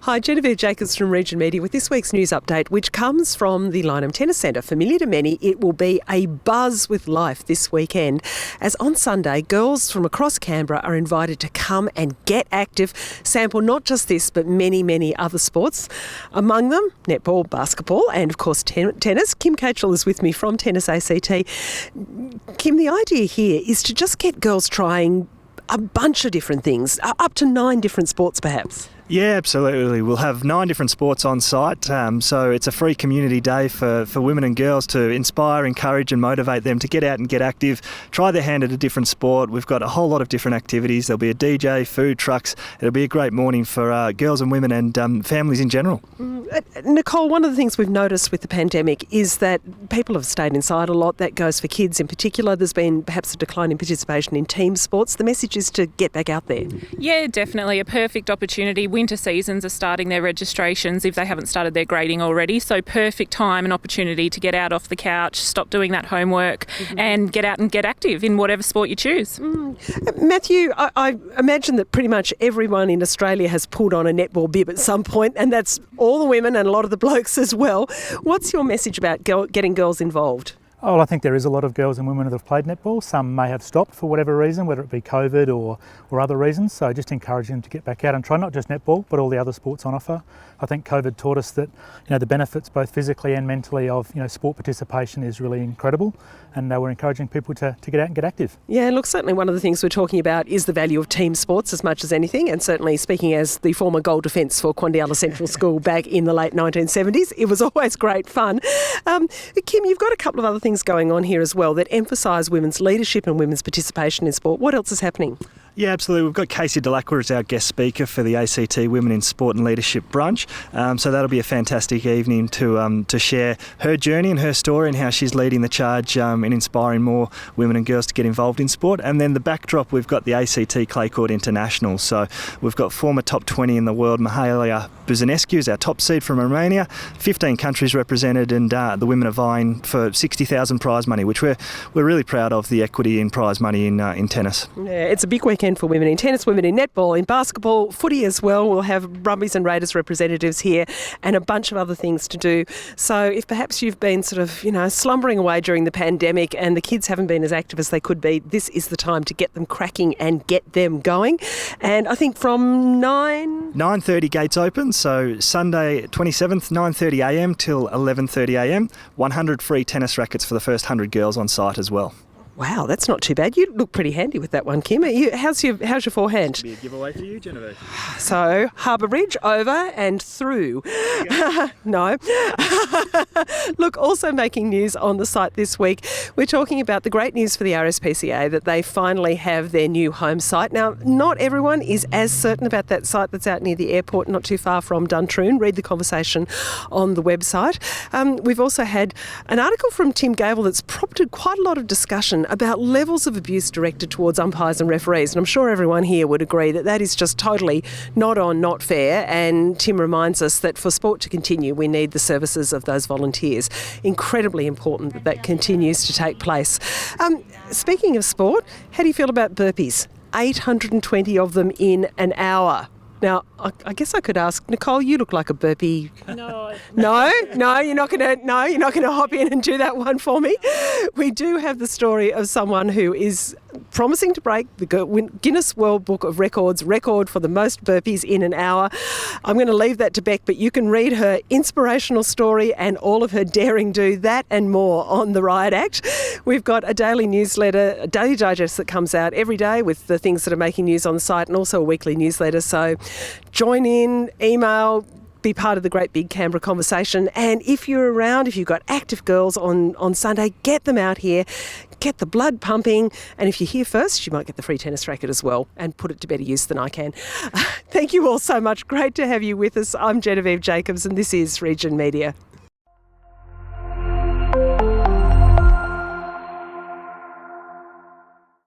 Hi, Genevieve Jacobs from Region Media with this week's news update, which comes from the Tennis Centre. Familiar to many, it will be a buzz with life this weekend, as on Sunday, girls from across Canberra are invited to come and get active, sample not just this, but many, many other sports. Among them, netball, basketball, and of course tennis. Kim Catchell is with me from Tennis ACT. Kim, the idea here is to just get girls trying a bunch of different things, up to 9 different sports perhaps. Yeah, absolutely. We'll have 9 different sports on site, so it's a free community day for women and girls to inspire, encourage and motivate them to get out and get active, try their hand at a different sport. We've got a whole lot of different activities. There'll be a DJ, food trucks. It'll be a great morning for girls and women and families in general. Nicole, one of the things we've noticed with the pandemic is that people have stayed inside a lot. That goes for kids in particular. There's been perhaps a decline in participation in team sports. The message is to get back out there. Yeah, definitely. A perfect opportunity. Winter seasons are starting their registrations if they haven't started their grading already. So perfect time and opportunity to get out off the couch, stop doing that homework and get out and get active in whatever sport you choose. Matthew, I imagine that pretty much everyone in Australia has pulled on a netball bib at some point, and that's all the women and a lot of the blokes as well. What's your message about getting girls involved? Oh, I think there is a lot of girls and women that have played netball. Some may have stopped for whatever reason, whether it be COVID or other reasons. So just encourage them to get back out and try not just netball, but all the other sports on offer. I think COVID taught us that the benefits both physically and mentally of sport participation is really incredible, and we're encouraging people to get out and get active. Yeah, look, certainly one of the things we're talking about is the value of team sports as much as anything, and certainly speaking as the former goal defence for Quandiala Central School back in the late 1970s, it was always great fun. Kim, you've got a couple of other things going on here as well that emphasise women's leadership and women's participation in sport. What else is happening? Yeah, absolutely. We've got Casey Delacqua as our guest speaker for the ACT Women in Sport and Leadership Brunch. So that'll be a fantastic evening to share her journey and her story and how she's leading the charge in inspiring more women and girls to get involved in sport. And then the backdrop, we've got the ACT Clay Court International. So we've got former top 20 in the world, Mihaela Buzanescu is our top seed from Romania. 15 countries represented, and the women are vying for 60,000 prize money, which we're really proud of, the equity in prize money in tennis. Yeah, it's a big weekend for women in tennis, women in netball, in basketball, footy as well. We'll have Brumbies and Raiders representatives here and a bunch of other things to do. So if perhaps you've been sort of, slumbering away during the pandemic and the kids haven't been as active as they could be, this is the time to get them cracking and get them going. And I think from 9:30 gates open, so Sunday 27th, 9:30am till 11:30am. 100 free tennis rackets for the first 100 girls on site as well. Wow, that's not too bad. You look pretty handy with that one, Kim. How's your forehand? Be a giveaway for you, Genevieve. So, Harbour Bridge, over and through. No. Look, also making news on the site this week, we're talking about the great news for the RSPCA that they finally have their new home site. Now, not everyone is as certain about that site that's out near the airport, not too far from Duntroon. Read the conversation on the website. We've also had an article from Tim Gable that's prompted quite a lot of discussion about levels of abuse directed towards umpires and referees. And I'm sure everyone here would agree that that is just totally not on, not fair. And Tim reminds us that for sport to continue, we need the services of those volunteers. Incredibly important that that continues to take place. Speaking of sport, how do you feel about burpees? 820 of them in an hour. Now, I guess I could ask Nicole. You look like a burpee. No, you're not going to hop in and do that one for me. We do have the story of someone who is promising to break the Guinness World Book of Records record for the most burpees in an hour. I'm going to leave that to Beck, but you can read her inspirational story and all of her daring do, that and more on the Riot Act. We've got a daily newsletter, a daily digest that comes out every day with the things that are making news on the site, and also a weekly newsletter. So join in, email, be part of the great big Canberra conversation. And if you're around, if you've got active girls on Sunday, get them out here, get the blood pumping. And if you're here first, you might get the free tennis racket as well and put it to better use than I can. Thank you all so much. Great to have you with us. I'm Genevieve Jacobs and this is Region Media.